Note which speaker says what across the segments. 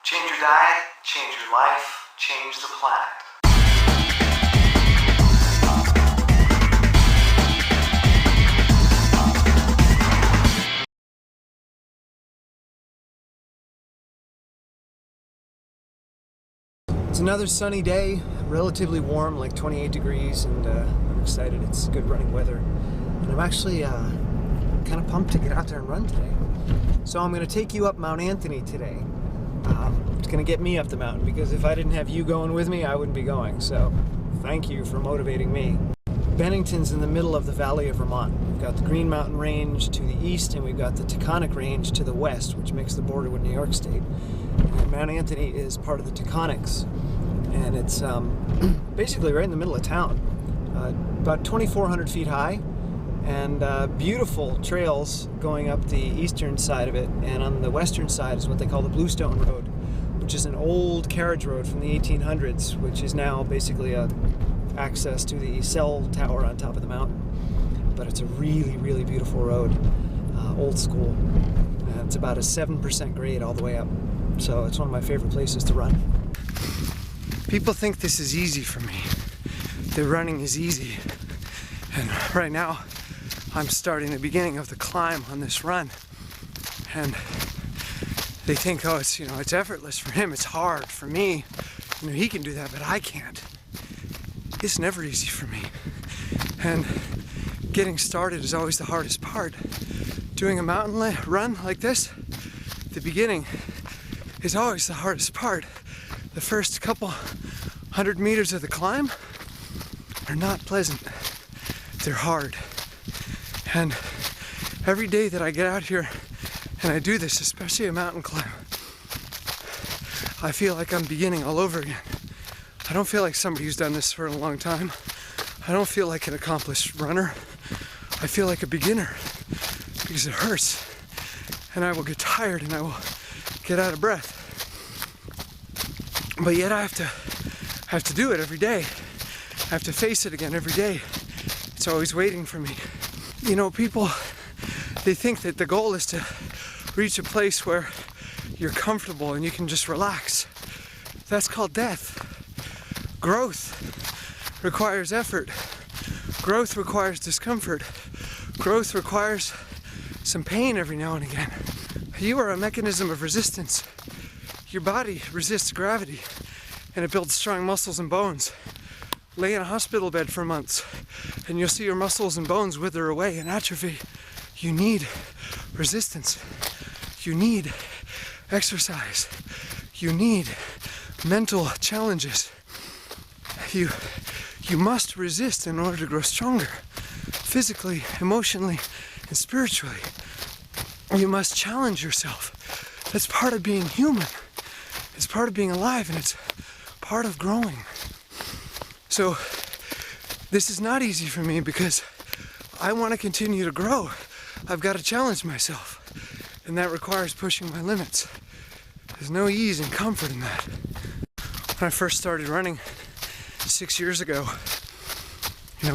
Speaker 1: Change your diet, change your life, change the planet.
Speaker 2: It's another sunny day, relatively warm, like 28 degrees, and I'm excited. It's good running weather. And I'm actually kind of pumped to get out there and run today. So I'm going to take you up Mount Anthony today. It's going to get me up the mountain, because if I didn't have you going with me, I wouldn't be going. So thank you for motivating me. Bennington's in the middle of the Valley of Vermont. We've got the Green Mountain Range to the east, and we've got the Taconic Range to the west, which makes the border with New York State. And Mount Anthony is part of the Taconics, and it's basically right in the middle of town. About 2,400 feet high, and beautiful trails going up the eastern side of it, and on the western side is what they call the Bluestone Road, which is an old carriage road from the 1800s, which is now basically access to the cell tower on top of the mountain. But it's a really, really beautiful road, old school. And it's about a 7% grade all the way up, so it's one of my favorite places to run. People think this is easy for me, that running is easy, and right now I'm starting the beginning of the climb on this run, and they think, oh, it's effortless for him, it's hard. For me, he can do that, but I can't. It's never easy for me, and getting started is always the hardest part. Doing a mountain run like this, the beginning is always the hardest part. The first couple 100 meters of the climb are not pleasant. They're hard. And every day that I get out here and I do this, especially a mountain climb, I feel like I'm beginning all over again. I don't feel like somebody who's done this for a long time. I don't feel like an accomplished runner. I feel like a beginner, because it hurts, and I will get tired and I will get out of breath. But yet I have to do it every day. I have to face it again every day. It's always waiting for me. People, they think that the goal is to reach a place where you're comfortable and you can just relax. That's called death. Growth requires effort. Growth requires discomfort. Growth requires some pain every now and again. You are a mechanism of resistance. Your body resists gravity, and it builds strong muscles and bones. Lay in a hospital bed for months, and you'll see your muscles and bones wither away and atrophy. You need resistance. You need exercise. You need mental challenges. You must resist in order to grow stronger, physically, emotionally, and spiritually. You must challenge yourself. That's part of being human. It's part of being alive, and it's part of growing. So this is not easy for me, because I want to continue to grow. I've got to challenge myself, and that requires pushing my limits. There's no ease and comfort in that. When I first started running 6 years ago,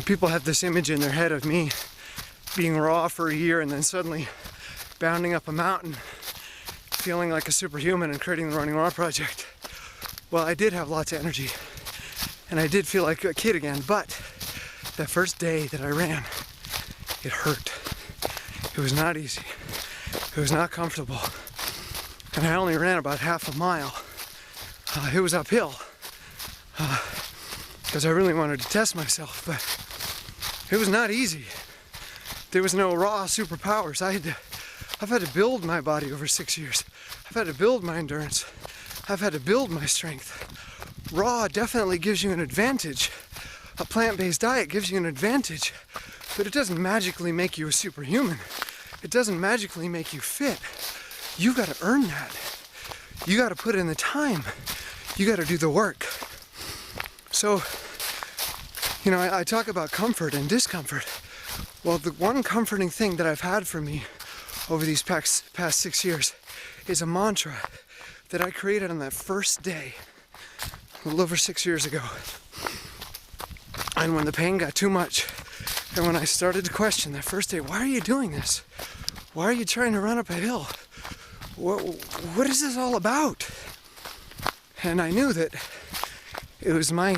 Speaker 2: people have this image in their head of me being raw for a year and then suddenly bounding up a mountain, feeling like a superhuman and creating the Running Raw Project. Well, I did have lots of energy, and I did feel like a kid again, but that first day that I ran, it hurt. It was not easy. It was not comfortable. And I only ran about half a mile. It was uphill, because I really wanted to test myself, but it was not easy. There was no raw superpowers. I've had to build my body over 6 years. I've had to build my endurance. I've had to build my strength. Raw definitely gives you an advantage. A plant-based diet gives you an advantage, but it doesn't magically make you a superhuman. It doesn't magically make you fit. You got to earn that. You got to put in the time. You got to do the work. So, I talk about comfort and discomfort. Well, the one comforting thing that I've had for me over these past 6 years is a mantra that I created on that first day, a little over 6 years ago. And when the pain got too much, and when I started to question that first day, why are you doing this? Why are you trying to run up a hill? What is this all about? And I knew that it was my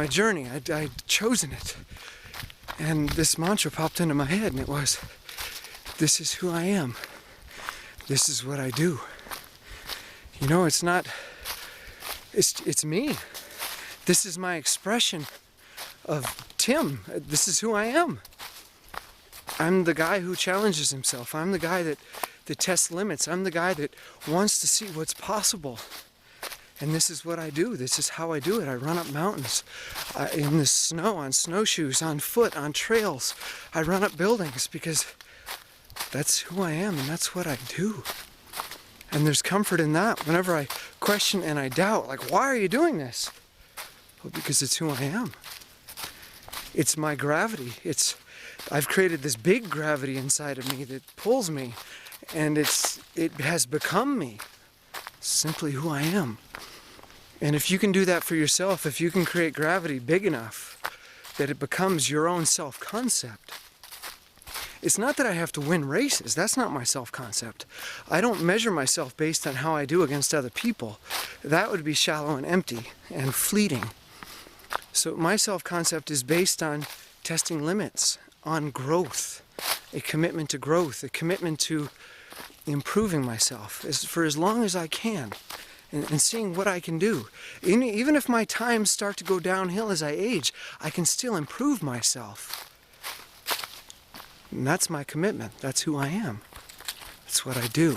Speaker 2: journey. I'd chosen it. And this mantra popped into my head, and it was, this is who I am. This is what I do. You know, it's me. This is my expression of Tim. This is who I am. I'm the guy who challenges himself. I'm the guy that tests limits. I'm the guy that wants to see what's possible. And this is what I do. This is how I do it. I run up mountains in the snow, on snowshoes, on foot, on trails. I run up buildings because that's who I am and that's what I do. And there's comfort in that. Whenever I question and I doubt, like, why are you doing this? Well, because it's who I am. It's my gravity. I've created this big gravity inside of me that pulls me, and it has become me. Simply who I am. And if you can do that for yourself, if you can create gravity big enough that it becomes your own self-concept, it's not that I have to win races. That's not my self-concept. I don't measure myself based on how I do against other people. That would be shallow and empty and fleeting. So my self-concept is based on testing limits, on growth, a commitment to growth, a commitment to improving myself for as long as I can, and seeing what I can do. Even if my times start to go downhill as I age, I can still improve myself. And that's my commitment. That's who I am. That's what I do.